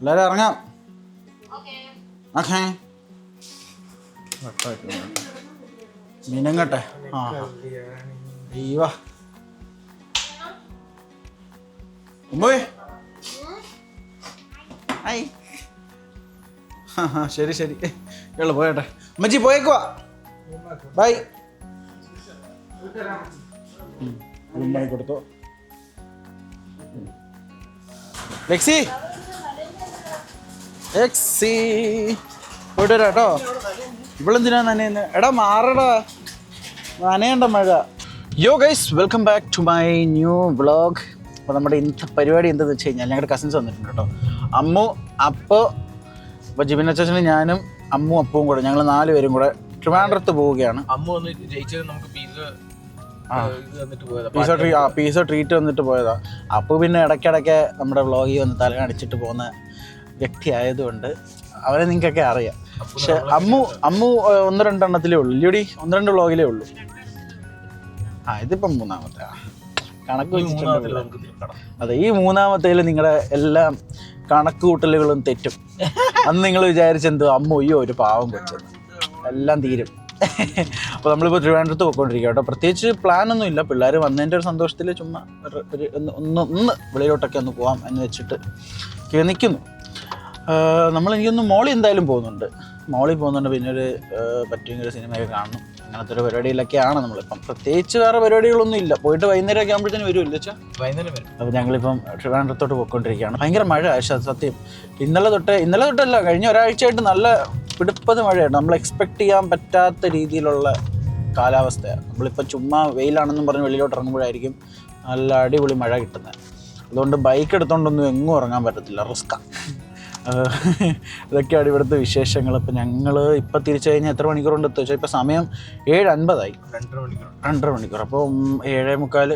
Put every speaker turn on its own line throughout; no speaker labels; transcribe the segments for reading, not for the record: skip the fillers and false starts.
എല്ലാവരും ഇറങ്ങാം. ഓക്കേ മിനങ്ങട്ടെ. ആ ഈവാ ശരി ശരി ഇയാള് പോയട്ടെ. അമ്മച്ചി പോയേക്കുവാ. ബൈ. ഉമ്മായി കൊടുത്തോ. ലെക്സി ലെക്സി പോയിട്ട് വരാം കേട്ടോ. ഇവളെന്തിനാ നനയുന്നത്? എടാ മാറടാ, നനയണ്ട മഴ. Yo guys, welcome back to my new vlog. അപ്പോൾ നമ്മുടെ ഇന്നത്തെ പരിപാടി എന്താണെന്ന് വെച്ച് കഴിഞ്ഞാൽ ഞങ്ങളുടെ കസിൻസ് വന്നിട്ടുണ്ട് കേട്ടോ. അമ്മു, അപ്പോ, അപ്പോൾ ജിബിൻ അച്ചാച്ചനും ഞാനും അമ്മും അപ്പവും കൂടെ ഞങ്ങൾ 4 പേരും കൂടെ ട്രിവാൻഡ്രത്ത് പോവുകയാണ്.
അമ്മ ഒന്ന് ജയിച്ചത് നമുക്ക്
പീസ ട്രീറ്റ് വന്നിട്ട് പോയതാ. അപ്പോൾ പിന്നെ ഇടയ്ക്കിടയ്ക്ക് നമ്മുടെ വ്ളോഗിൽ വന്ന് തല അടിച്ചിട്ട് പോകുന്ന വ്യക്തി ആയതുകൊണ്ട് അവരെ നിങ്ങൾക്കൊക്കെ അറിയാം. പക്ഷെ അമ്മു 1-2 എണ്ണത്തിലേ ഉള്ളൂ. ഇല്ലടി 1-2 വ്ളോഗിലേ ഉള്ളൂ. ഇതിപ്പം 3-ാമത്തെ കണക്ക് വെച്ചിട്ടുണ്ട്. അതെ, ഈ 3-ാമത്തേൽ നിങ്ങളുടെ എല്ലാം കണക്ക് കൂട്ടലുകളും തെറ്റും. അന്ന് നിങ്ങൾ വിചാരിച്ചെന്തോ അമ്മ ഒരു പാവം കൊച്ചത് എല്ലാം തീരും. അപ്പോൾ നമ്മളിപ്പോൾ ട്രിവാൻഡ്രത്ത് പോയിക്കൊണ്ടിരിക്കുക കേട്ടോ. പ്രത്യേകിച്ച് പ്ലാനൊന്നും ഇല്ല. പിള്ളേർ വന്നതിൻ്റെ ഒരു സന്തോഷത്തിൽ ചുമ്മാ ഒന്ന് വെളിയിലോട്ടൊക്കെ ഒന്ന് പോകാം എന്ന് വെച്ചിട്ട് നിൽക്കുന്നു. എനിക്കൊന്ന് മോളി എന്തായാലും പോകുന്നുണ്ട്. പിന്നെ ഒരു പറ്റുമെങ്കിൽ സിനിമയൊക്കെ കാണണം. അങ്ങനത്തെ ഒരു പരിപാടിയിലൊക്കെയാണ് നമ്മളിപ്പം. പ്രത്യേകിച്ച് വേറെ പരിപാടികളൊന്നും ഇല്ല. പോയിട്ട് വൈകുന്നേരമൊക്കെ ആകുമ്പോഴത്തേനും വരുമല്ലോ വെച്ചാൽ വൈകുന്നേരം വരും. അപ്പോൾ ഞങ്ങളിപ്പം ട്രിവാൻഡ്രത്തോട്ട് പോയിക്കൊണ്ടിരിക്കുകയാണ്. ഭയങ്കര മഴ. സത്യം ഇന്നലെ തൊട്ടല്ല, കഴിഞ്ഞ ഒരാഴ്ചയായിട്ട് നല്ല പിടിപ്പത് മഴയാണ്. നമ്മൾ എക്സ്പെക്ട് ചെയ്യാൻ പറ്റാത്ത രീതിയിലുള്ള കാലാവസ്ഥയാണ്. നമ്മളിപ്പോൾ ചുമ്മാ വെയിലാണെന്നും പറഞ്ഞ് വെളിയിലോട്ട് ഇറങ്ങുമ്പോഴായിരിക്കും നല്ല അടിപൊളി മഴ കിട്ടുന്നത്. അതുകൊണ്ട് ബൈക്ക് എടുത്തുകൊണ്ടൊന്നും എങ്ങും ഇറങ്ങാൻ പറ്റത്തില്ല, റിസ്ക്കാണ്. ഇതൊക്കെയാണ് ഇവിടുത്തെ വിശേഷങ്ങൾ. ഇപ്പം ഞങ്ങൾ ഇപ്പം തിരിച്ചു കഴിഞ്ഞാൽ എത്ര മണിക്കൂറുണ്ട് എത്തുക വെച്ചാൽ ഇപ്പം സമയം 7:50 2.5 മണിക്കൂർ. അപ്പോൾ 7:45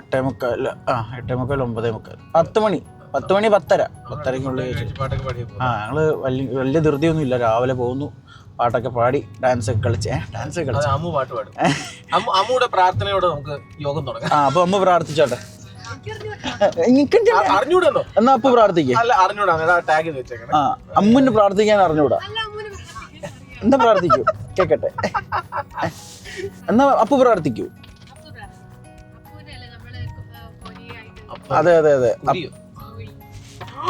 8:45 9:45 10 മണി 10:30 ഞങ്ങൾ വലിയ ധൃതിയൊന്നും ഇല്ല. രാവിലെ പോകുന്നു, പാട്ടൊക്കെ പാടി, ഡാൻസൊക്കെ കളിച്ച്
അമ്മു പാട്ട് പാടും. അമ്മുടെ പ്രാർത്ഥനയോടെ നമുക്ക് യോഗം തുടങ്ങാം.
അപ്പോൾ അമ്മ പ്രാർത്ഥിച്ചോട്ടെ. എന്നാ അപ്പു പ്രാർത്ഥിക്കേ. അമ്മുന് പ്രാർത്ഥിക്കാൻ അറിഞ്ഞൂടാ. എന്താ പ്രാർത്ഥിക്കൂ, കേക്കട്ടെ. എന്നാ അപ്പു പ്രാർത്ഥിക്കൂ. അതെ.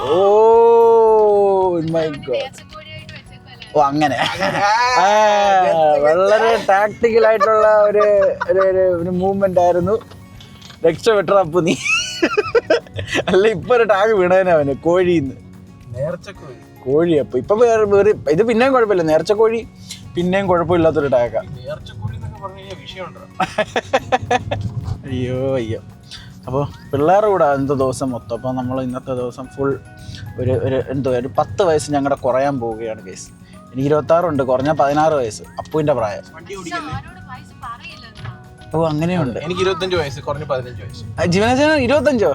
Oh my God. ഓ അങ്ങനെ വളരെ ടാക്ടിക്കൽ ആയിട്ടുള്ള ഒരു മൂവ്മെന്റ് ആയിരുന്നു. രക്ഷപ്പെട്ട അപ്പു നീ. അല്ല, ഇപ്പൊ ഒരു ടാഗ് വീണേനെ അവന് കോഴിന്ന്. കോഴി അപ്പൊ ഇപ്പൊ വേറെ ഇത് പിന്നെയും കുഴപ്പമില്ല. നേർച്ച കോഴി പിന്നെയും കുഴപ്പമില്ലാത്തൊരു ടാഗാ. അയ്യോ. അപ്പോൾ പിള്ളേരുടെ കൂടെ ഇന്നത്തെ ദിവസം മൊത്തം. അപ്പോൾ നമ്മൾ ഇന്നത്തെ ദിവസം ഫുൾ ഒരു 10 വയസ്സ് ഞങ്ങളുടെ കുറയാൻ പോവുകയാണ് കേസ്. എനിക്ക് 26 ഉണ്ട്, കുറഞ്ഞ 16 വയസ്സ്. അപ്പുവിന്റെ പ്രായം. ഓ അങ്ങനെയുണ്ട്.
എനിക്ക് 25 വയസ്സ്, കുറഞ്ഞ 15 വയസ്സ്.
ജീവനച്ചന് 25?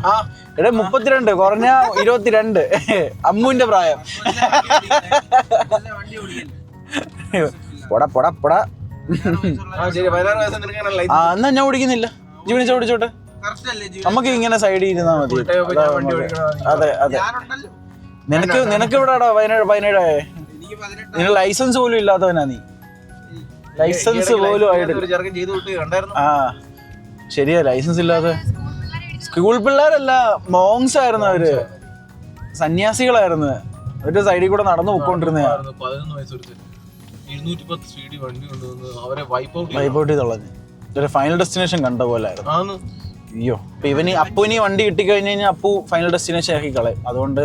എടേ 32, കുറഞ്ഞ 22. അമ്മുവിന്റെ പ്രായം. പൊടാ. എന്നാ ഞാൻ ഓടിക്കുന്നില്ല. ജീവനച്ച ഓടിച്ചോട്ടെ. നമുക്ക് ഇങ്ങനെ സൈഡിൽ ഇരുന്നാ മതി. അതെ. നിനക്ക് ഇവിടാടാ 17. നിനക്ക് ലൈസൻസ് പോലും ഇല്ലാത്തവനാ നീ. ലൈസൻസ് പോലും ആയിട്ട്. ആ ശരിയാ, ലൈസൻസ് ഇല്ലാതെ. സ്കൂൾ പിള്ളേരല്ല, മോങ്സ് ആയിരുന്നു അവര്. സന്യാസികളായിരുന്നു. ഒരു സൈഡിൽ കൂടെ നടന്നു പോയിക്കൊണ്ടിരുന്ന. വൈപ്പൗട്ട് ചെയ്തോളഞ്ഞ് ഒരു ഫൈനൽ ഡെസ്റ്റിനേഷൻ കണ്ട പോലെ ആയിരുന്നു. അയ്യോ, അപ്പൊ അപ്പുവിന് വണ്ടി കിട്ടിക്കഴിഞ്ഞ് കഴിഞ്ഞാൽ അപ്പു ഫൈനൽ ഡെസ്റ്റിനേഷൻ ആക്കി കളയും. അതുകൊണ്ട്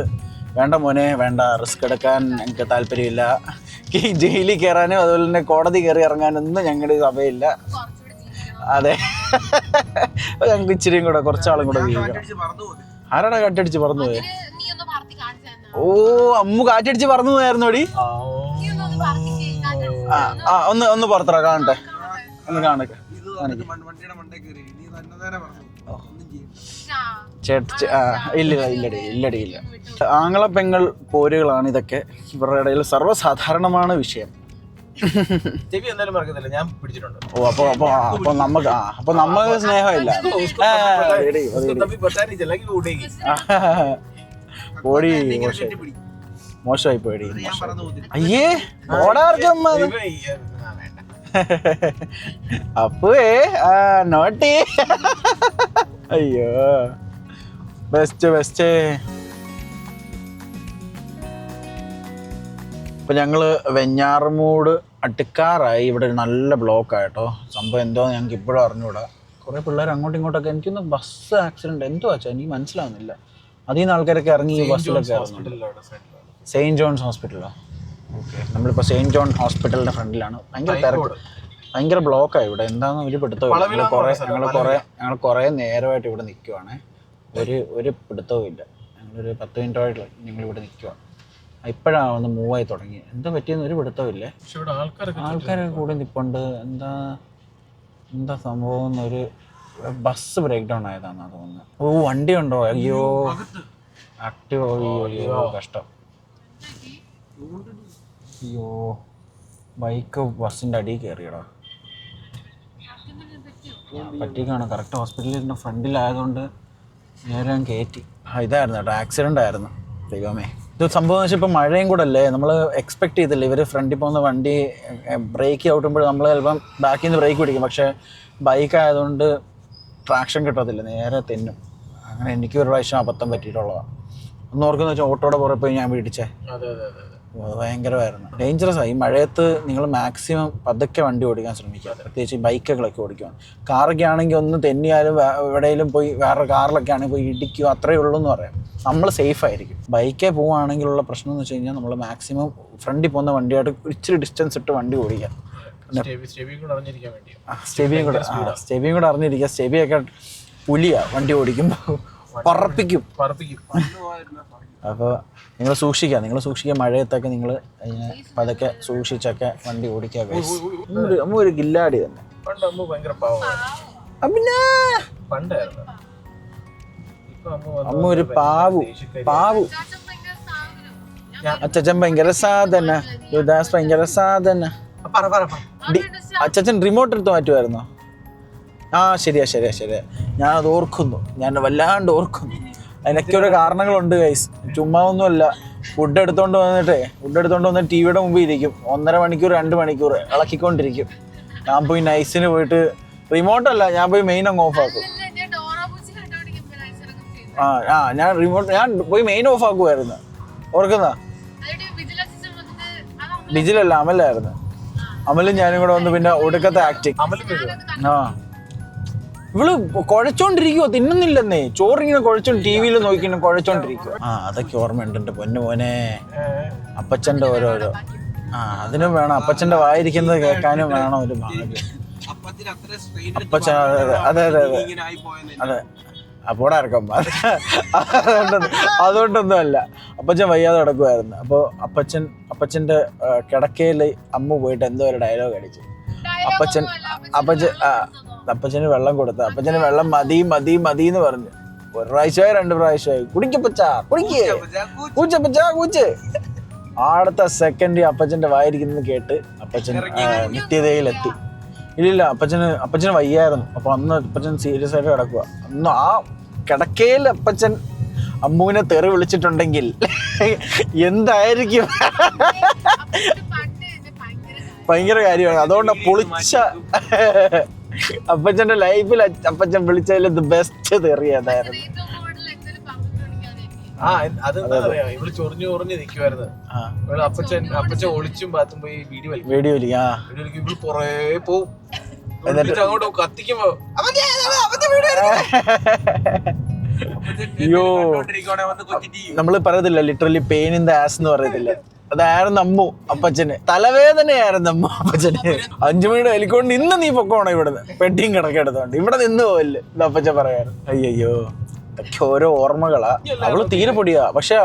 വേണ്ട മോനെ, വേണ്ട, റിസ്ക് എടുക്കാൻ എനിക്ക് താല്പര്യമില്ല. ജയിലിൽ കയറാനും അതുപോലെ തന്നെ കോടതി കയറി ഇറങ്ങാനൊന്നും ഞങ്ങളുടെ സഭയില്ല. അതെ, ഞങ്ങൾക്ക് ഇച്ചിരിയും കൂടെ കുറച്ചാളും കൂടെ ജീവിക്കണം. ആരാടാ കാറ്റടിച്ച് പറന്നു പോയെ? ഓ, അമ്മു കാറ്റടിച്ച് പറന്നു പോയായിരുന്നോടി. ഒന്ന് പുറത്തറ കാണട്ടെ, ഒന്ന് കാണിക്ക. ഇല്ലടി. ആങ്ങള പെങ്ങൾ പോരുകളാണ് ഇതൊക്കെ. ഇവരുടെ ഇടയിൽ സർവ്വസാധാരണമാണ് വിഷയം. ഓ അപ്പൊ നമുക്ക് സ്നേഹമില്ല. ഓടി മോശമായി പോയി. അയ്യേ ഓടാർക്കമ്മ അപ്പേ നോട്ടി. അയ്യോ ബെസ്റ്റ്. ഇപ്പം ഞങ്ങൾ വെഞ്ഞാറമൂട് അടുക്കാറായി. ഇവിടെ ഒരു നല്ല ബ്ലോക്കായിട്ടോ. സംഭവം എന്തോ ഞങ്ങൾക്ക് ഇപ്പോഴും അറിഞ്ഞുകൂടാ. കുറേ പിള്ളേർ അങ്ങോട്ടും ഇങ്ങോട്ടൊക്കെ. എനിക്കൊന്ന് ബസ് ആക്സിഡൻറ്റ് എന്തോ വെച്ചാൽ എനിക്ക് മനസ്സിലാവുന്നില്ല. അതിൽ നിന്ന് ആൾക്കാരൊക്കെ ഇറങ്ങി ഈ ബസ്സിലൊക്കെ ഇറങ്ങുന്നുണ്ട്. സെയിൻറ്റ് ജോൺസ് ഹോസ്പിറ്റലോ? ഓക്കെ, നമ്മളിപ്പോൾ സെയിൻറ്റ് ജോൺ ഹോസ്പിറ്റലിൻ്റെ ഫ്രണ്ടിലാണ്. ഭയങ്കര തിരക്ക്, ഭയങ്കര ബ്ലോക്കാണ് ഇവിടെ. എന്താണെന്ന് ഒരു പിടുത്തവും ഇല്ല. ഞങ്ങൾ കുറേ നേരമായിട്ട് ഇവിടെ നിൽക്കുവാണ്. ഒരു പിടുത്തവും ഇല്ല. ഞങ്ങളൊരു 10 മിനിറ്റായിട്ട് ഞങ്ങളിവിടെ നിൽക്കുവാണ്. ഇപ്പോഴാണ് ഒന്ന് മൂവായി തുടങ്ങി. എന്താ പറ്റിയെന്ന് ഒരു പിടുത്തമില്ലേ. ആൾക്കാരൊക്കെ കൂടെ നിൽപ്പുണ്ട്. എന്താ സംഭവം എന്നൊരു ബസ് ബ്രേക്ക് ഡൗൺ ആയതാണെന്നാ തോന്നുന്നത്. ഓ വണ്ടി ഉണ്ടോ? അയ്യോ ആക്റ്റീവ്. അയ്യോ കഷ്ടം. അയ്യോ ബൈക്ക് ബസ്സിൻ്റെ അടിയിൽ കയറിയടാ. പറ്റിക്കാണ്. കറക്റ്റ് ഹോസ്പിറ്റലിൻ്റെ ഫ്രണ്ടിലായതുകൊണ്ട് നേരെ ഞാൻ കയറ്റി. ഇതായിരുന്നു കേട്ടോ, ആക്സിഡൻ്റ് ആയിരുന്നു. ദൈവമേ, ഇത് സംഭവം എന്ന് വെച്ചാൽ ഇപ്പോൾ മഴയും കൂടെ അല്ലേ. നമ്മൾ എക്സ്പെക്ട് ചെയ്തില്ല. ഇവർ ഫ്രണ്ടിൽ പോകുന്ന വണ്ടി ബ്രേക്ക് ഔട്ടുമ്പോൾ നമ്മൾ ചിലപ്പം ബാക്കിൽ നിന്ന് ബ്രേക്ക് പിടിക്കും. പക്ഷേ ബൈക്ക് ആയതുകൊണ്ട് ട്രാക്ഷൻ കിട്ടത്തില്ല, നേരെ തെന്നും. അങ്ങനെ എനിക്ക് ഒരു പ്രാവശ്യം അബദ്ധം പറ്റിയിട്ടുള്ളതാണ്. ഒന്ന് ഓർക്കുന്ന വെച്ചാൽ ഓട്ടോയുടെ പുറകെ പോയി ഞാൻ പിടിച്ചേ. അത് ഭയങ്കരമായിരുന്നു. ഡേഞ്ചറസ് ആയി. ഈ മഴയത്ത് നിങ്ങൾ മാക്സിമം പതുക്കെ വണ്ടി ഓടിക്കാൻ ശ്രമിക്കുക, പ്രത്യേകിച്ച് ബൈക്കുകളൊക്കെ ഓടിക്കുവാൻ. കാറൊക്കെ ആണെങ്കിൽ ഒന്ന് തെന്നിയാലും എവിടെയെങ്കിലും പോയി വേറെ കാറിലൊക്കെ ആണെങ്കിൽ പോയി ഇടിക്കുക, അത്രയേ ഉള്ളൂ എന്ന് പറയാം. നമ്മൾ സേഫ് ആയിരിക്കും. ബൈക്കേ പോവുകയാണെങ്കിലുള്ള പ്രശ്നം എന്ന് വെച്ച് കഴിഞ്ഞാൽ നമ്മൾ മാക്സിമം ഫ്രണ്ടിൽ പോകുന്ന വണ്ടിയായിട്ട് ഇച്ചിരി ഡിസ്റ്റൻസ് ഇട്ട് വണ്ടി ഓടിക്കുക. സ്റ്റെബിയും കൂടെ അറിഞ്ഞിരിക്കുക. സ്റ്റെബിയൊക്കെ പുലിയാണ് വണ്ടി ഓടിക്കുമ്പോൾ, പറപ്പിക്കും. അപ്പോൾ നിങ്ങൾ സൂക്ഷിക്കുക. മഴയത്തൊക്കെ നിങ്ങൾ പതൊക്കെ സൂക്ഷിച്ചൊക്കെ വണ്ടി ഓടിക്കുക. അമ്മ ഒരു കില്ലാടി തന്നെ. അമ്മ ഒരു പാവു. അച്ഛൻ ഭയങ്കര സാധന. യുദാസ് ഭയങ്കര സാധന. അച്ഛൻ റിമോട്ട് എടുത്ത് മാറ്റുമായിരുന്നോ? ശരിയാ. ഞാനത് ഓർക്കുന്നു. ഞാൻ വല്ലാണ്ട് ഓർക്കുന്നു. അതിനൊക്കെ ഒരു കാരണങ്ങളുണ്ട് ഗൈസ്. ചുമ്മാ ഒന്നുമല്ല. ഫുഡ് എടുത്തോണ്ട് വന്നിട്ട് ടിവിയുടെ മുമ്പിൽ ഇരിക്കും. 1.5 മണിക്കൂർ 2 മണിക്കൂർ ഇളക്കിക്കൊണ്ടിരിക്കും. ഞാൻ പോയി നൈസിന് പോയിട്ട് റിമോട്ടല്ല, ഞാൻ പോയി മെയിൻ അങ്ങ് ഓഫ് ആക്കും. ഞാൻ പോയി മെയിൻ ഓഫ് ആക്കുമായിരുന്നു. ഓർക്കുന്ന ഡിജിലല്ല, അമലായിരുന്നു. അമലും ഞാനും കൂടെ വന്ന് പിന്നെ ഒടുക്കത്തെ ആക്ടിങ്. ഇവള് കുഴച്ചോണ്ടിരിക്കുവോ, തിന്നുന്നില്ലെന്നേ. ചോറിങ്ങനെ കുഴച്ചോണ്ട് ടിവിയിൽ നോക്കിങ്ങനെ കുഴച്ചോണ്ടിരിക്കുവോ. അതൊക്കെ ഓർമ്മയുണ്ട് എൻ്റെ പൊന്നുമോനെ. അപ്പച്ചൻ്റെ ഓരോരോ അതിനും വേണം. അപ്പച്ചൻ്റെ വായിരിക്കുന്നത് കേൾക്കാനും വേണം ഒരു ഭാഗ്യം. അപ്പച്ചൻ അതെ അപ്പോടാർക്കം. അതുകൊണ്ടൊന്നും അല്ല. അപ്പച്ചൻ വയ്യാതെ കിടക്കുമായിരുന്നു. അപ്പോൾ അപ്പച്ചൻ്റെ കിടക്കയിൽ അമ്മ പോയിട്ട് എന്തോ ഒരു ഡയലോഗ് അടിച്ചു. അപ്പച്ചന് വെള്ളം കൊടുത്ത. അപ്പച്ചന് വെള്ളം മതി എന്ന് പറഞ്ഞു. 1 പ്രാവശ്യമായി 2 പ്രാവശ്യമായി. കുടിക്കപ്പച്ചാ കൂച്ച്. അടുത്ത സെക്കൻഡ് അപ്പച്ചൻ്റെ വായിരിക്കുന്നത് കേട്ട് അപ്പച്ചൻ നിത്യതയിലെത്തി. ഇല്ല, അപ്പച്ചന് വയ്യായിരുന്നു. അപ്പോൾ അന്ന് അപ്പച്ചൻ സീരിയസ് ആയിട്ട് കിടക്കുക. അന്ന് ആ കിടക്കയിൽ അപ്പച്ചൻ അമ്മുവിനെ തെറി വിളിച്ചിട്ടുണ്ടെങ്കിൽ എന്തായിരിക്കും? ഭയങ്കര കാര്യമാണ്. അതുകൊണ്ട് പൊളിച്ച അപ്പച്ചൻ്റെ ലൈഫിൽ അപ്പച്ചൻ വിളിച്ചതിൽ ദ ബെസ്റ്റ് തെറി അതായിരുന്നു.
അപ്പച്ചൻ ഒളിച്ചും പാത്തും പോയി
വീഡിയോ
കത്തിക്കുമ്പോ
അയ്യോ, നമ്മള് പറയത്തില്ല literally pain in the as എന്ന് പറയത്തില്ല. അതായിരുന്നു അമ്മു അപ്പച്ചന്. തലവേദനയായിരുന്നു അമ്മ അപ്പച്ചന്. 5 മണിയുടെ വലിക്കൊണ്ട് ഇന്ന് നീ പൊക്കോണോ ഇവിടുന്ന്, പെട്ടിയും കിടക്കെടുത്തോണ്ട് ഇവിടെ നിന്ന് പോവല്ലേ ഇത് അപ്പച്ചൻ പറയാറ്. അയ്യോ, ഇതൊക്കെ ഓരോ ഓർമ്മകളാ. അവള് തീരെ പൊടിയാ. പക്ഷെ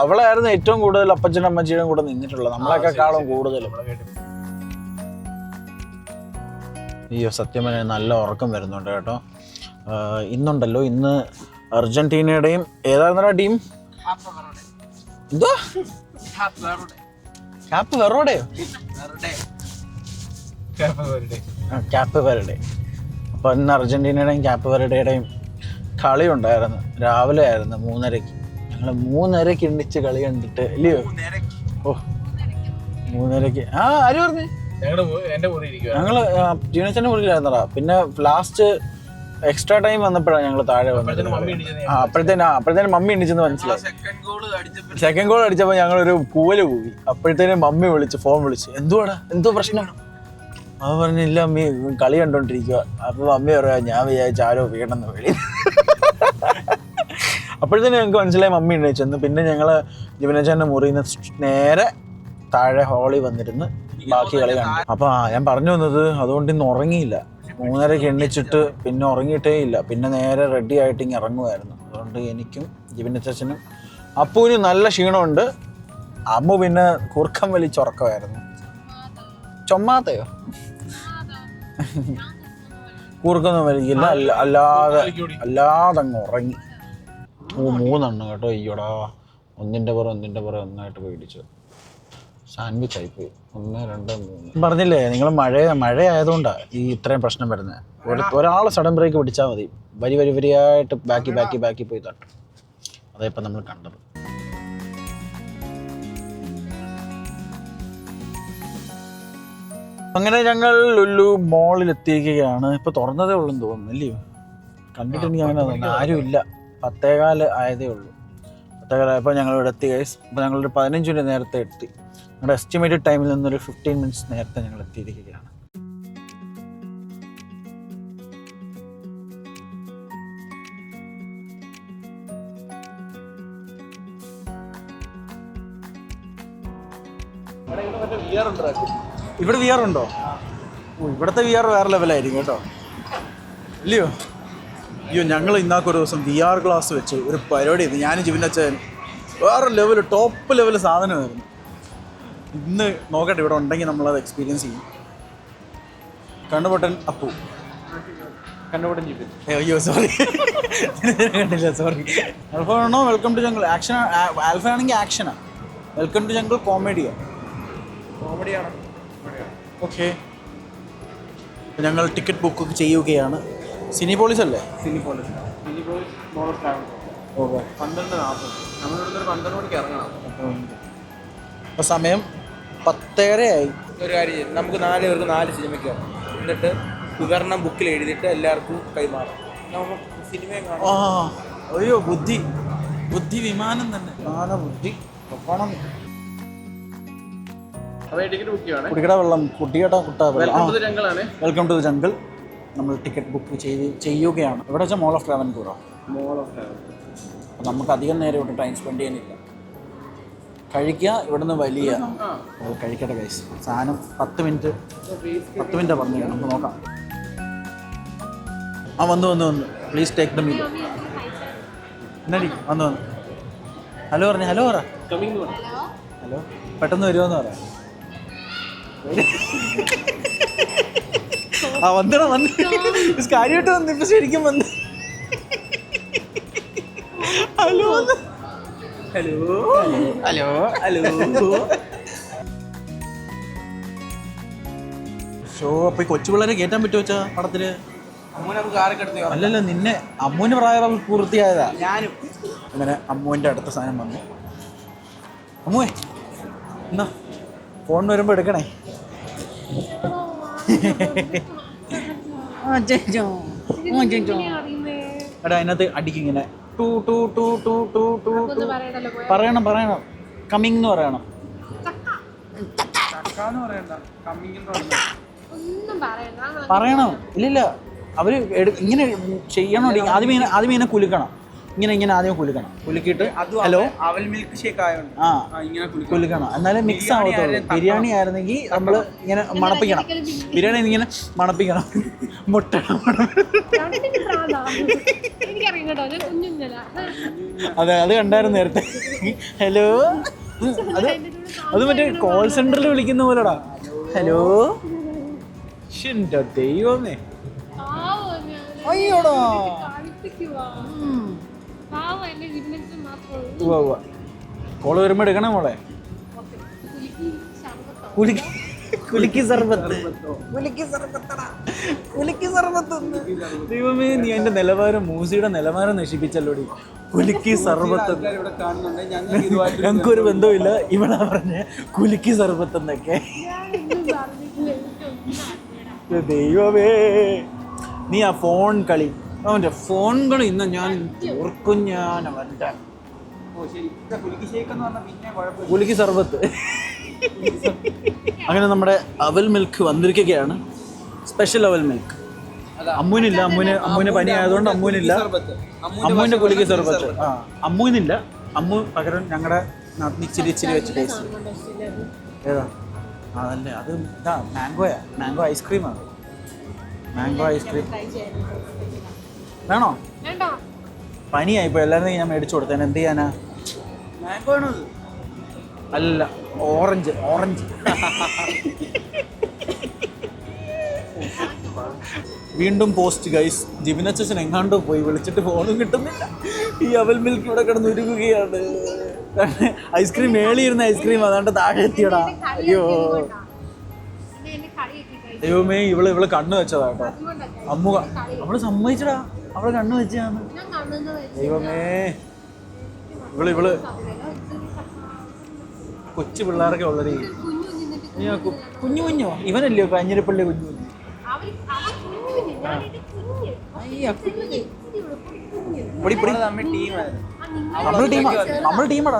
അവളായിരുന്നു ഏറ്റവും കൂടുതൽ അപ്പച്ചനും അമ്മച്ചിയുടെ കൂടെ നിന്നിട്ടുള്ളത്, നമ്മളെക്കാളും കൂടുതലും. അയ്യോ, സത്യം പറഞ്ഞാൽ നല്ല ഉറക്കം വരുന്നുണ്ട് കേട്ടോ. ഇന്നുണ്ടല്ലോ, ഇന്ന് അർജന്റീനയുടെയും ഏതായിരുന്നാ ടീം? എന്തോ കാപ്പ് വെറോടെയോ? കാപ്പ് വെറഡെ. അപ്പോൾ ഇന്ന് അർജന്റീനയുടെയും കാപ്പ് വെറഡയുടെയും കളി ഉണ്ടായിരുന്നു. രാവിലെ ആയിരുന്നു 3:30. ഞങ്ങൾ 3:30 എണ്ണിച്ച് കളി കണ്ടിട്ട് ഇല്ലയോ? ഓ 3:30 ആര് പറഞ്ഞു? ഞങ്ങള് ജീവനച്ചന്റെ മുറിയിലായിരുന്നടാ. പിന്നെ ലാസ്റ്റ് എക്സ്ട്രാ ടൈം വന്നപ്പോഴാണ് ഞങ്ങൾ താഴെ വന്നത്. അപ്പോഴത്തേനും മമ്മി എണ്ണിച്ചെന്ന് മനസ്സിലായി. സെക്കൻഡ് ഗോൾ അടിച്ചപ്പോൾ ഞങ്ങളൊരു കൂവല് പോയി. അപ്പോഴത്തേനും മമ്മി ഫോൺ വിളിച്ചു, എന്തോ പ്രശ്നം? അവ പറഞ്ഞില്ല അമ്മി കളി കണ്ടോണ്ടിരിക്കുക. അപ്പൊ മമ്മി പറയാ ഞാൻ വിചാരിച്ച ആരോ വീണെന്ന് വിളി. അപ്പോഴത്തേനും ഞങ്ങൾക്ക് മനസ്സിലായി മമ്മി എണ്ണിച്ചെന്ന്. പിന്നെ ഞങ്ങള് ജീവനച്ചന്റെ മുറിയിൽ നിന്ന് നേരെ താഴെ ഹാളിൽ വന്നിരുന്ന് ബാക്കി കളി കണ്ടു. അപ്പൊ ഞാൻ പറഞ്ഞു വന്നത് അതുകൊണ്ട് ഇന്ന് ഉറങ്ങിയില്ല. 3:30 എണ്ണിച്ചിട്ട് പിന്നെ ഉറങ്ങിയിട്ടേ ഇല്ല. പിന്നെ നേരെ റെഡി ആയിട്ട് ഇങ്ങനെ ഇറങ്ങുമായിരുന്നു. അതുകൊണ്ട് എനിക്കും ജീവനച്ചനും അപ്പൂനും നല്ല ക്ഷീണമുണ്ട്. അമ്മു പിന്നെ കൂർക്കം വലിച്ചുറക്കമായിരുന്നു. ചൊമ്മാത്തയോ? കൂർക്കൊന്നും വലിക്കില്ല, അല്ലാതെ അങ്ങ് ഉറങ്ങി. 3 എണ്ണം കേട്ടോ. അയ്യോടാ, ഒന്നിൻ്റെ പുറം ഒന്നായിട്ട് പേടിച്ചു. സാൻഡ്വിച്ച് ആയിപ്പോയി. 1, 2, 3 പറഞ്ഞില്ലേ നിങ്ങൾ. മഴയായതുകൊണ്ടാണ് ഈ ഇത്രയും പ്രശ്നം വരുന്നത്. ഒരാൾ സഡൻ ബ്രേക്ക് പിടിച്ചാൽ മതി, വരിയായിട്ട് ബാക്കി പോയി തട്ടും. അതേപ്പം നമ്മൾ കണ്ടത്. അങ്ങനെ ഞങ്ങൾ ലുലു മോളിൽ എത്തിയിരിക്കുകയാണ്. ഇപ്പൊ തുറന്നതേ ഉള്ളൂ എന്ന് തോന്നുന്നു, അല്ലയോ? കണ്ടിട്ട് എനിക്ക് അങ്ങനെ തോന്നുന്നു ആരും ഇല്ല. 10:15 ആയതേ ഉള്ളൂ. 10:15 ആയപ്പോൾ ഞങ്ങൾ ഇവിടെ എത്തി ഗൈസ്. അപ്പോൾ ഞങ്ങളൊരു 15 മിനിറ്റ് നേരത്തെ എത്തി. ഞങ്ങളുടെ എസ്റ്റിമേറ്റഡ് ടൈമിൽ നിന്നൊരു 15 മിനിറ്റ്സ് നേരത്തെ ഞങ്ങൾ എത്തിയിരിക്കുകയാണ്. ഇവിടെ VR ഉണ്ടോ? ഇവിടുത്തെ VR വേറെ ലെവലായിരിക്കും കേട്ടോ, ഇല്ലയോ? അയ്യോ, ഞങ്ങൾ ഇന്നാക്കൊരു ദിവസം VR ഗ്ലാസ് വെച്ച് ഒരു പരിപാടി ചെയ്തു. ഞാനും ജീവനച്ചൻ വേറെ ടോപ്പ് ലെവൽ സാധനമായിരുന്നു. ഇന്ന് നോക്കട്ടെ, ഇവിടെ ഉണ്ടെങ്കിൽ നമ്മളത് എക്സ്പീരിയൻസ് ചെയ്യും. കണ്ണുപൊട്ടൻ അപ്പു, കണ്ണുപൊട്ടൻ ജീവൻ. അയ്യോ സോറി, കണ്ടില്ല, സോറി. ആൽഫ ആണോ? Welcome to jungle. Action Alpha ആണെങ്കിൽ ആക്ഷനാണ്. വെൽക്കം ടു ജംഗിൾ കോമഡിയാണ്. ഓക്കെ, ഞങ്ങൾ ടിക്കറ്റ് ബുക്ക് ചെയ്യുകയാണ്. സിനിപോളിസ് അല്ലേ? Cinepolis okay.
12:40 നമ്മളിവിടുന്ന് 12 മണിക്ക് ഇറങ്ങണം.
അപ്പോൾ സമയം 10:30 ആയി.
ഒരു കാര്യം ചെയ്യും, നമുക്ക് 4 പേർക്ക് 4 സിനിമയ്ക്ക് കാണാം. എന്നിട്ട് വിവരണം ബുക്കിൽ എഴുതിയിട്ട് എല്ലാവർക്കും കൈമാറാം. നമുക്ക് സിനിമയും കാണാം.
അയ്യോ, ബുദ്ധി വിമാനം തന്നെ. ബുദ്ധി
ടിക്കറ്റ് ബുക്ക് ചെയ്യുവാണ്.
കുടിക്കട വെള്ളം, കുട്ടികട കുട്ടാ വെള്ളം.
Welcome to the
jungle. നമ്മൾ ടിക്കറ്റ് ബുക്ക് ചെയ്യുകയാണ്. ഇവിടെ വെച്ചാൽ മോൾ ഓഫ് ട്രാവൻകൂറോ. അപ്പോൾ നമുക്ക് അധികം നേരം ഇവിടെ ടൈം സ്പെൻഡ് ചെയ്യാനില്ല. കഴിക്കുക, ഇവിടുന്ന് വലിയ കഴിക്കട്ടെ ഗൈസ്. സാധനം 10 മിനിറ്റ് പറഞ്ഞു. നമുക്ക് നോക്കാം. വന്നു. Please take the meal. എന്നടി വന്നു. ഹലോ പറഞ്ഞു. ഹലോ പറ. ഹലോ, പെട്ടെന്ന് വരുമോന്ന് പറയാം. വന്ന് കാര്യമായിട്ട് വന്ന്. ഇപ്പൊ ശരിക്കും വന്ന്. Hello show. അപ്പൊ ഈ കൊച്ചു പിള്ളേരെ കയറ്റാൻ പറ്റുമോ വെച്ചാ പടത്തില്? അല്ലല്ല, നിന്നെ അമ്മൂന് പ്രായം പൂർത്തിയായതാ. ഞാനും അങ്ങനെ അമ്മൂൻ്റെ അടുത്ത സാധനം വന്നു. അമ്മൂേ എന്നാ ഫോൺ വരുമ്പോൾ എടുക്കണേ. എടാ, അതിനകത്ത് അടിക്കിങ്ങനെ പറയണം. കമ്മിങ് എന്ന് പറയണം. പറയണം. ഇല്ലില്ല, അവര് ഇങ്ങനെ ചെയ്യണോ? ആദ്യം ഇങ്ങനെ കുലുക്കണം. ഇങ്ങനെ ആദ്യം കുലുക്കണം. കുലുക്കിയിട്ട് ഹലോ
അവൽ മിൽക്ക് ഷേക്ക് ആയതുകൊണ്ട്
കുലുക്കണം. എന്നാലും മിക്സ് ആവത്തുള്ളൂ. ബിരിയാണി ആയിരുന്നെങ്കിൽ നമ്മൾ ഇങ്ങനെ മണപ്പിക്കണം. ബിരിയാണി ഇങ്ങനെ മണപ്പിക്കണം. മുട്ട അതെ, അത് കണ്ടായിരുന്നു നേരത്തെ. ഹലോ, അത് മറ്റേ കോൾ സെന്ററിൽ വിളിക്കുന്ന പോലെടാ. ഹലോ, ദൈവമേ, അയ്യോടാ. കോള് വരുമ്പോ എടുക്കണേ മോളെ. കുലുക്കി സർബത്ത്. ദൈവമേ, നീ എന്റെ നിലവാരം, മൂസിയുടെ നിലവാരം നശിപ്പിച്ചല്ലോടി. കുലുക്കി സർബത്ത്.
ഇവിടെ കാണുന്നുണ്ട്, ഞങ്ങൾക്ക് ഇതുമായിട്ട്
ഞങ്ങൾക്കൊരു ബന്ധവുമില്ല. ഇവിടെ പറഞ്ഞ കുലുക്കി സർബത്ത് എന്നൊക്കെ. ദൈവമേ, നീ ആ ഫോൺ കളി, അവൻ്റെ ഫോൺ കളി ഇന്ന് ഞാൻ ഓർക്കും. ഞാൻ അവൻ്റെ കുലുക്കി സർബത്ത്. അങ്ങനെ നമ്മുടെ അവൽ മിൽക്ക് വന്നിരിക്കുകയാണ്. സ്പെഷ്യൽ അവൽ മിൽക്ക്. അമ്മൂനില്ല, അമ്മൂന് പനി ആയതുകൊണ്ട് അമ്മൂനില്ല. അമ്മൂൻ്റെ കുലുക്കി സർബത്ത്. ആ, അമ്മൂനില്ല. അമ്മു പകരം ഞങ്ങളുടെ ഇച്ചിരി വെച്ച് ടേസ്റ്റ്. ഏതാ? അതല്ലേ, അത് ഇതാ മാംഗോയാ. മാംഗോ ഐസ്ക്രീമാണ്. മാംഗോ ഐസ്ക്രീം വേണോ? പനിയായിപ്പോ എല്ലാവരും ഞാൻ മേടിച്ചു കൊടുത്തേനെ. എന്ത് ചെയ്യാനാ?
മാംഗോ ആണോ?
അല്ല, ഓറഞ്ച്. വീണ്ടും പോസ്റ്റ് ഗൈസ്. ജിബിനച്ചൻ എങ്ങാണ്ടോ പോയി, വിളിച്ചിട്ട് ഫോണും കിട്ടുന്നില്ല. ഈ അവൽ മിൽക്ക് ഇവിടെ കിടന്ന് ഉരുകുകയാണ്. ഐസ്ക്രീം മേളിയിരുന്ന ഐസ്ക്രീം അതാണ്ട് താഴെ എത്തിയടാ. അയ്യോ ദൈവമേ, ഇവള് കണ്ണു വെച്ചതാ കേട്ടോ. അമ്മു അവള് സമ്മതിച്ചടാ, അവള് കണ്ണു വെച്ചാണ്. ദൈവമേ, ഇവള് കൊച്ചു പിള്ളേരൊക്കെ ഉള്ളത്. കുഞ്ഞോ ഇവനല്ലയോ കാഞ്ഞിരപ്പള്ളി കുഞ്ഞു? നമ്മള് ടീമാടാ.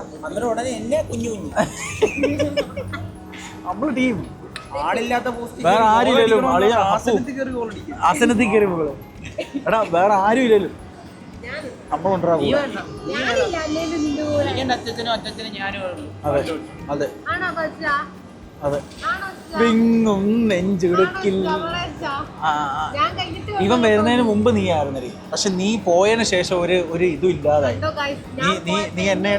നമ്മള് ടീം.
ആളില്ലാത്ത
വേറെ ആരും ഇല്ലല്ലോ. ആസനത്തിൽ കയറി പോകള്. എടാ വേറെ ആരും ഇല്ലല്ലോ. നമ്മളുണ്ടാ. അതെ അതെ അതെ. വിങ്ങും നെഞ്ചിടുക്കിൽ. ഇവൻ വരുന്നതിന് മുമ്പ് നീ ആയിരുന്നേ. പക്ഷെ നീ പോയതിന് ശേഷം ഒരു ഇതും ഇല്ലാതായി. നീ എന്നെ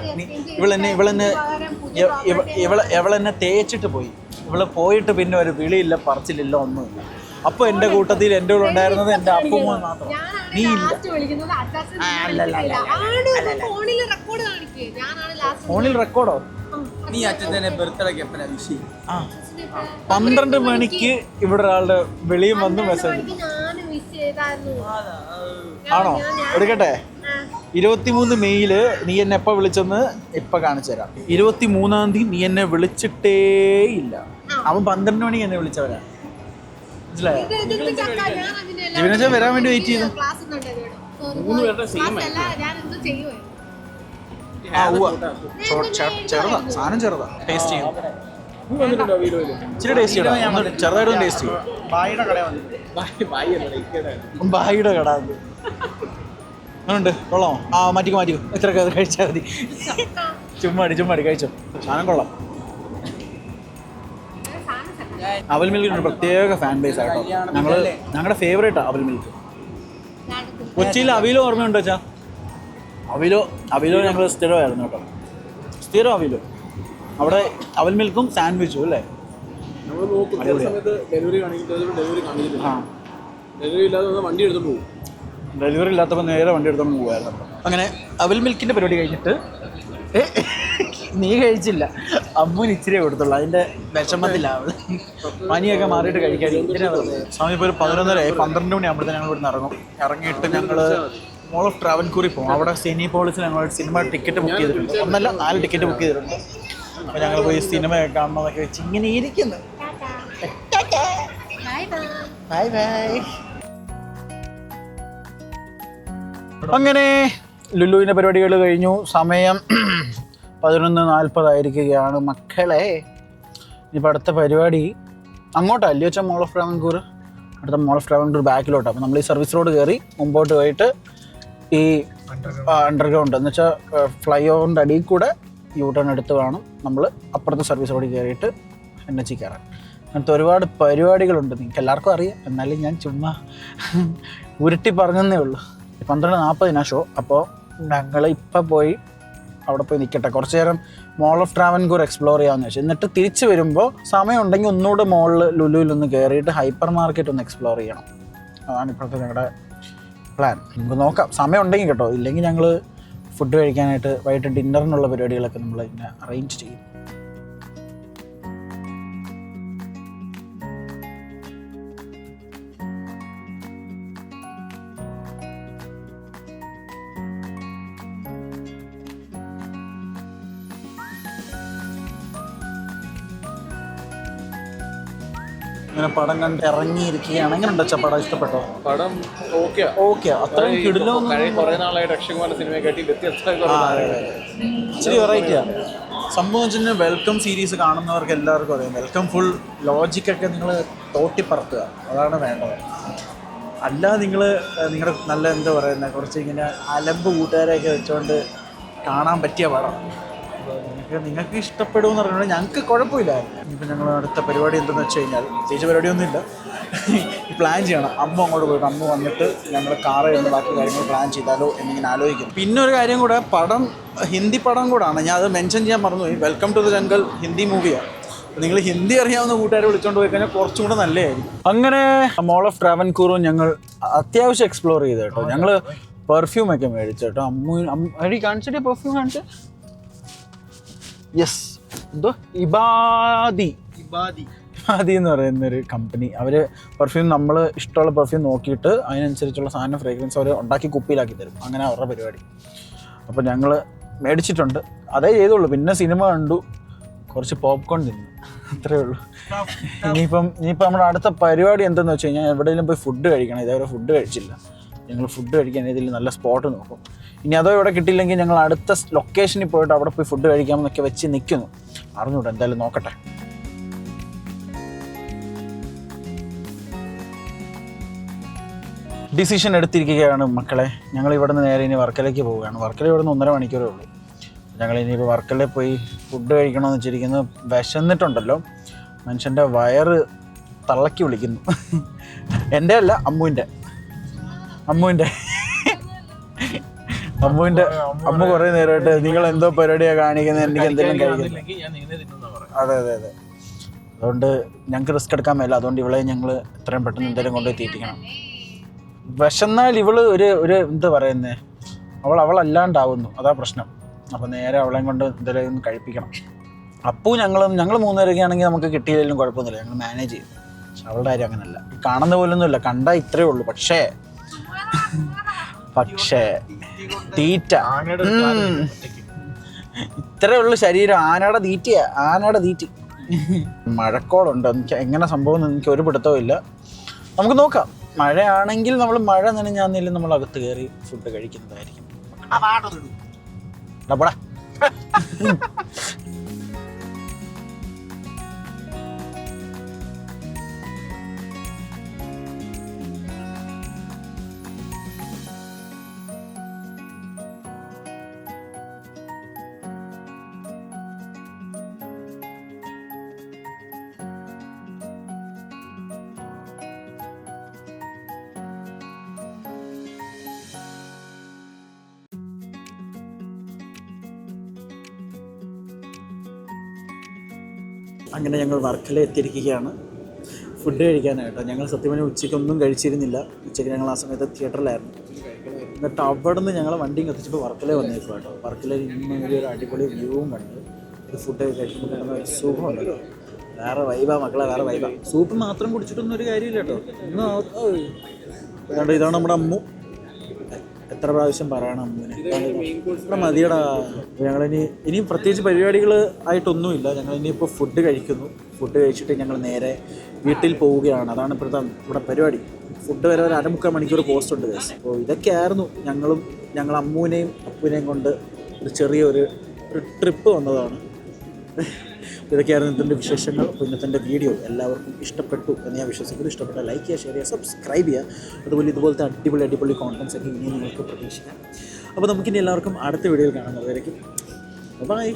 ഇവളെന്നെ തേച്ചിട്ട് പോയി. ഇവള് പോയിട്ട് പിന്നെ ഒരു വിളിയില്ല, പറച്ചിലില്ല, ഒന്നുമില്ല. അപ്പൊ എന്റെ കൂട്ടത്തിൽ എൻ്റെ കൂടെ ഉണ്ടായിരുന്നത് എന്റെ അപ്പുമോൻ മാത്രം. നീ ഇല്ല. ഫോണിൽ റെക്കോർഡോ?
നീ അച്ഛനെ ബർത്ത്ഡേക്ക് എപ്പോഴാ വിഷയം?
12 മണിക്ക് ഇവിടെ ഒരാളുടെ വെളിയും വന്ന് മെസ്സേജ്. ആണോ? എടുക്കട്ടെ. 23 മെയ്യില് നീ എന്നെ എപ്പോൾ വിളിച്ചെന്ന് ഇപ്പൊ കാണിച്ചു തരാം. 23-ാം തീയതി നീ എന്നെ വിളിച്ചിട്ടേ ഇല്ല. അവൻ 12 മണിക്ക് എന്നെ വിളിച്ചവരാ. മനസ്സിലായോ? ജീവനച്ച വരാൻ വേണ്ടി വെയിറ്റ് ചെയ്തു. ചെറുതാ, സാധനം ചെറുതാ. ടേസ്റ്റ് ചെയ്യും. ഇച്ചിരി ടേസ്റ്റ് ചെയ്യണം. ചെറുതായിട്ടൊന്ന് ടേസ്റ്റ് ചെയ്യും. ബായിയുടെ കട അങ്ങനുണ്ട്. കൊള്ളാമോ? ആ, മാറ്റിക്കോ. ഇത്രയൊക്കെ അത് കഴിച്ചാൽ മതി. ചുമ്മാടി കഴിച്ചോ. സാധനം കൊള്ളാം. അവൽ മിൽക്കിന് ഒരു പ്രത്യേക ഫാൻ ബേസ് ആട്ടോ. ഞങ്ങളുടെ ഫേവറേറ്റാണ് അവൽ മിൽക്ക്. കൊച്ചിയിൽ അവിലോ ഓർമ്മയുണ്ടോ വെച്ചാ? അവിലോ ഞങ്ങൾ സ്ഥിരമായിരുന്നു കേട്ടോ. സ്ഥിരം അവിലോ. അവിടെ അവൽ മിൽക്കും സാൻഡ്വിച്ചും അല്ലേ? ഡെലിവറി ഇല്ലാത്തപ്പോൾ നേരെ വണ്ടി എടുത്തോണ്ട് പോകുമായിരുന്നു. അങ്ങനെ അവൽ മിൽക്കിൻ്റെ പരിപാടി കഴിഞ്ഞിട്ട് നീ കഴിച്ചില്ല. അമ്മൂന് ഇച്ചിരിയേ കൊടുത്തുള്ളൂ. അതിൻ്റെ വിഷമത്തിലാണ്. പനിയൊക്കെ മാറിയിട്ട് കഴിക്കാതിരിക്കും. സമയം ഇപ്പോൾ ഒരു 11:30 12 മണിയാകുമ്പോഴത്തേന് ഞങ്ങൾ ഇവിടുന്ന് ഇറങ്ങിയിട്ട് ഞങ്ങൾ മോൾ ഓഫ് ട്രാവൻകൂറിൽ പോകും. അവിടെ സിനിപോളിസിൽ ഞങ്ങൾ സിനിമ ടിക്കറ്റ് ബുക്ക് ചെയ്തിട്ടുണ്ട്. 4 ടിക്കറ്റ് ബുക്ക് ചെയ്തിട്ടുണ്ട്. അപ്പോൾ ഞങ്ങൾ പോയി സിനിമയൊക്കെ കാണണമെന്നൊക്കെ വെച്ച് ഇങ്ങനെ ഇരിക്കുന്നു. Bye bye. അങ്ങനെ ലുലുവിൻ്റെ പരിപാടികൾ കഴിഞ്ഞു. സമയം 11:40 ആയിരിക്കുകയാണ് മക്കളെ. ഇനിയിപ്പോൾ അടുത്ത പരിപാടി അങ്ങോട്ടാണ് അല്ലയോ വെച്ചാൽ മോൾ ഓഫ് ട്രാവൻകൂർ. അടുത്ത മോൾ ഓഫ് ട്രാവൻകൂർ ബാക്കിലോട്ടാണ്. അപ്പോൾ നമ്മൾ ഈ സർവീസ് റോഡ് കയറി മുമ്പോട്ട് പോയിട്ട് ഈ അണ്ടർഗ്രൗണ്ട് എന്ന് വെച്ചാൽ ഫ്ലൈ ഓവറിൻ്റെ അടിയിൽ കൂടെ യൂട്ടേൺ എടുത്ത് വേണം നമ്മൾ അപ്പുറത്തെ സർവീസ് റോഡിൽ കയറിയിട്ട് NH കയറാൻ. അങ്ങനത്തെ ഒരുപാട് പരിപാടികളുണ്ട്. നിങ്ങൾക്ക് എല്ലാവർക്കും അറിയാം. എന്നാലും ഞാൻ ചുമ്മാ ഉരുട്ടി പറഞ്ഞതേ ഉള്ളൂ. 12:40 ഷോ. അപ്പോൾ ഞങ്ങൾ ഇപ്പം പോയി അവിടെ പോയി നിൽക്കട്ടെ. കുറച്ച് നേരം മോൾ ഓഫ് ട്രാവൻകൂർ എക്സ്പ്ലോർ ചെയ്യാമെന്ന് വെച്ചാൽ. എന്നിട്ട് തിരിച്ച് വരുമ്പോൾ സമയം ഉണ്ടെങ്കിൽ ഒന്നുകൂടെ മോളിൽ ലുലുവിലൊന്ന് കയറിയിട്ട് ഹൈപ്പർ മാർക്കറ്റ് ഒന്ന് എക്സ്പ്ലോർ ചെയ്യണം. അതാണ് ഇപ്പോഴത്തെ ഞങ്ങളുടെ പ്ലാൻ. നമുക്ക് നോക്കാം, സമയം ഉണ്ടെങ്കിൽ കേട്ടോ. ഇല്ലെങ്കിൽ ഞങ്ങൾ ഫുഡ് കഴിക്കാനായിട്ട് വൈകിട്ട് ഡിന്നറിനുള്ള പരിപാടികളൊക്കെ നമ്മൾ ഇങ്ങനെ അറേഞ്ച് ചെയ്യും. ഇങ്ങനെ പടം കണ്ട് ഇറങ്ങിയിരിക്കുകയാണ്. എങ്ങനെയുണ്ട് അച്ഛാ പടം? ഇഷ്ടപ്പെട്ടോ?
പടം
ഓക്കെ അത്രയും കിടിലോ?
കുറെ നാളായിട്ട് അക്ഷയകുമാറിന്റെ സിനിമയെ കാട്ടി
ഇച്ചിരി വെറൈറ്റിയാണ് സംഭവം. വെച്ചാൽ വെൽക്കം സീരീസ് കാണുന്നവർക്ക് എല്ലാവർക്കും അറിയാം, വെൽക്കം ഫുൾ ലോജിക്കൊക്കെ നിങ്ങൾ തോട്ടിപ്പറത്തുക, അതാണ് വേണ്ടത്. അല്ലാതെ നിങ്ങളുടെ നല്ല എന്താ പറയുന്നത് കുറച്ച് ഇങ്ങനെ അലമ്പ് കൂട്ടുകാരെയൊക്കെ വെച്ചുകൊണ്ട് കാണാൻ പറ്റിയ പടം. നിങ്ങൾക്ക് ഇഷ്ടപ്പെടുമെന്ന് പറഞ്ഞാൽ ഞങ്ങൾക്ക് കുഴപ്പമില്ല. ഇനിയിപ്പോൾ ഞങ്ങൾ അടുത്ത പരിപാടി എന്തെന്ന് വെച്ച് കഴിഞ്ഞാൽ, പ്രത്യേകിച്ച് പരിപാടിയൊന്നുമില്ല, പ്ലാൻ ചെയ്യണം. അമ്മ അങ്ങോട്ട് പോയിട്ട് അമ്മ വന്നിട്ട് ഞങ്ങൾ കാറ് എന്ന് ബാക്കി കാര്യങ്ങൾ പ്ലാൻ ചെയ്താലോ എന്നിങ്ങനെ ആലോചിക്കും. പിന്നെ ഒരു കാര്യം കൂടെ, പടം ഹിന്ദി പടം കൂടാണ്, ഞാൻ അത് മെൻഷൻ ചെയ്യാൻ മറന്നുപോയി. Welcome to the jungle Hindi മൂവിയാണ്. നിങ്ങൾ ഹിന്ദി അറിയാവുന്ന കൂട്ടുകാരെ വിളിച്ചുകൊണ്ട് പോയി കഴിഞ്ഞാൽ കുറച്ചും കൂടെ നല്ലതായിരിക്കും. അങ്ങനെ മോൾ ഓഫ് ട്രാവൻകൂറും ഞങ്ങൾ അത്യാവശ്യം എക്സ്പ്ലോർ ചെയ്ത് കേട്ടോ. ഞങ്ങൾ പെർഫ്യൂമൊക്കെ മേടിച്ചു കേട്ടോ. അടി കാണിച്ചിട്ട് പെർഫ്യൂം കാണിച്ച്. യെസ്, എന്തോ ഇബാദി എന്ന് പറയുന്നൊരു കമ്പനി. അവർ പെർഫ്യൂം നമ്മൾ ഇഷ്ടമുള്ള പെർഫ്യൂം നോക്കിയിട്ട് അതിനനുസരിച്ചുള്ള സാധനം ഫ്രേഗ്രൻസ് അവർ ഉണ്ടാക്കി കുപ്പിയിലാക്കി തരും. അങ്ങനെ അവരുടെ പരിപാടി. അപ്പോൾ ഞങ്ങൾ മേടിച്ചിട്ടുണ്ട്, അതേ ചെയ്തുള്ളൂ. പിന്നെ സിനിമ കണ്ടു, കുറച്ച് പോപ്കോൺ തിന്നു, അത്രയേ ഉള്ളൂ. ഇനിയിപ്പം നമ്മുടെ അടുത്ത പരിപാടി എന്തെന്ന് വെച്ച് കഴിഞ്ഞാൽ എവിടെയെങ്കിലും പോയി ഫുഡ് കഴിക്കണം. ഇതേവരെ ഫുഡ് കഴിച്ചില്ല. ഞങ്ങൾ ഫുഡ് കഴിക്കാൻ ഇതിൽ നല്ല സ്പോട്ട് നോക്കും. ഇനി അതോ ഇവിടെ കിട്ടിയില്ലെങ്കിൽ ഞങ്ങൾ അടുത്ത ലൊക്കേഷനിൽ പോയിട്ട് അവിടെ പോയി ഫുഡ് കഴിക്കാമെന്നൊക്കെ വെച്ച് നിൽക്കുന്നു. അറിഞ്ഞൂടെ, എന്തായാലും നോക്കട്ടെ. ഡിസിഷൻ എടുത്തിരിക്കുകയാണ് മക്കളെ. ഞങ്ങൾ ഇവിടെ നിന്ന് നേരെ ഇനി വർക്കലേക്ക് പോവുകയാണ്. വർക്കല ഇവിടെ നിന്ന് 1.5 മണിക്കൂറേ ഉള്ളൂ. ഞങ്ങൾ ഇനിയിപ്പോൾ വർക്കലയിൽ പോയി ഫുഡ് കഴിക്കണമെന്ന് വെച്ചിരിക്കുന്നത്. വിശന്നിട്ടുണ്ടല്ലോ, മനുഷ്യൻ്റെ വയറ് തള്ളക്കി വിളിക്കുന്നു. എൻ്റെ അല്ല, അമ്മുവിൻ്റെ അമ്മ കുറേ നേരമായിട്ട് നിങ്ങൾ എന്തോ പരിപാടിയാണ് കാണിക്കുന്നത്, എനിക്ക് എന്തെങ്കിലും കഴിക്കുന്നത്. അതെ. അതുകൊണ്ട് ഞങ്ങൾക്ക് റിസ്ക് എടുക്കാൻ മേല. അതുകൊണ്ട് ഇവളെ ഞങ്ങൾ എത്രയും പെട്ടെന്ന് എന്തെങ്കിലും കൊണ്ടുപോയി തീറ്റിക്കണം. വിശന്നാൽ ഇവള് ഒരു എന്താ പറയുന്നത്, അവളല്ലാണ്ടാവുന്നു, അതാ പ്രശ്നം. അപ്പോൾ നേരെ അവളെയും കൊണ്ട് എന്തെങ്കിലും ഒന്ന് കഴിപ്പിക്കണം. അപ്പോൾ ഞങ്ങൾ 3 പേരൊക്കെ ആണെങ്കിൽ നമുക്ക് കിട്ടിയില്ലെങ്കിലും കുഴപ്പമൊന്നുമില്ല, ഞങ്ങൾ മാനേജ് ചെയ്യും. പക്ഷെ അവളുടെ കാര്യം അങ്ങനെയല്ല. കാണുന്ന പോലൊന്നുമില്ല, കണ്ടാൽ ഇത്രയേ ഉള്ളൂ. പക്ഷേ തീറ്റ ഇത്രയേ ഉള്ളൂ ശരീരം. ആനയുടെ തീറ്റി. മഴക്കോളുണ്ട്. എനിക്ക് എങ്ങനെ സംഭവം എനിക്ക് ഒരു പിടുത്തവും ഇല്ല. നമുക്ക് നോക്കാം. മഴയാണെങ്കിൽ നമ്മൾ മഴ നനഞ്ഞാന്നില്ല നമ്മൾ അകത്ത് കയറി ഫുഡ് കഴിക്കുന്നതായിരിക്കും. അങ്ങനെ ഞങ്ങൾ വർക്കല എത്തിയിരിക്കുകയാണ് ഫുഡ് കഴിക്കാനായിട്ടോ. ഞങ്ങൾ സത്യം പറഞ്ഞാൽ ഉച്ചയ്ക്കൊന്നും കഴിച്ചിരുന്നില്ല. ഉച്ചയ്ക്ക് ഞങ്ങൾ ആ സമയത്ത് തിയേറ്ററിലായിരുന്നു. എന്നിട്ട് അവിടെ നിന്ന് ഞങ്ങൾ വണ്ടിയും കത്തിച്ചപ്പോൾ വർക്കല വന്നേക്കും കേട്ടോ. വർക്കലയിൽ ഇന്ന് ഒരു അടിപൊളി വ്യൂവും കണ്ട് ഒരു ഫുഡ് കഴിക്കുമ്പോൾ കിട്ടുന്ന ഒരു സുഖമുണ്ടല്ലോ. വേറെ വൈബാ മക്കളെ, വേറെ വൈബാ. സൂപ്പ് മാത്രം കുടിച്ചിട്ടൊന്നും ഒരു കാര്യമില്ല കേട്ടോ. ഇന്ന് ഇതാണ് നമ്മുടെ അമ്മു. എത്ര പ്രാവശ്യം പറയണം അമ്മുവിനെ, ഇവിടെ മതിയടാ. ഇനിയും പ്രത്യേകിച്ച് പരിപാടികൾ ആയിട്ടൊന്നുമില്ല. ഞങ്ങൾ ഇനിയിപ്പോൾ ഫുഡ് കഴിക്കുന്നു. ഫുഡ് കഴിച്ചിട്ട് ഞങ്ങൾ നേരെ വീട്ടിൽ പോവുകയാണ്. അതാണ് ഇവിടെ പരിപാടി. ഫുഡ് വരെ ഒരു 1.25 മണിക്കൂർ പോസ്റ്റ് ഉണ്ട് കേസ്. അപ്പോൾ ഇതൊക്കെയായിരുന്നു ഞങ്ങൾ അമ്മുവിനെയും അപ്പുവിനെയും കൊണ്ട് ഒരു ചെറിയൊരു ട്രിപ്പ് വന്നതാണ്. ഇതൊക്കെയായിരുന്നു ഇന്നത്തെ വിശേഷങ്ങൾ. അപ്പോൾ ഇന്നത്തെ വീഡിയോ എല്ലാവർക്കും ഇഷ്ടപ്പെട്ടു എന്ന് ഞാൻ വിശ്വസിക്കുന്നു. ഇഷ്ടപ്പെട്ട ലൈക്ക് ചെയ്യുക, ഷെയർ ചെയ്യുക, സബ്സ്ക്രൈബ് ചെയ്യുക. അതുപോലെ ഇതുപോലത്തെ അടിപൊളി കോൺറ്റൻറ്റ്സ് ഒക്കെ ഇനി നിങ്ങൾക്ക് പ്രതീക്ഷിക്കാം. അപ്പോൾ നമുക്കിനി എല്ലാവർക്കും അടുത്ത വീഡിയോയിൽ കാണാം. അതുവരേക്കും ബൈ.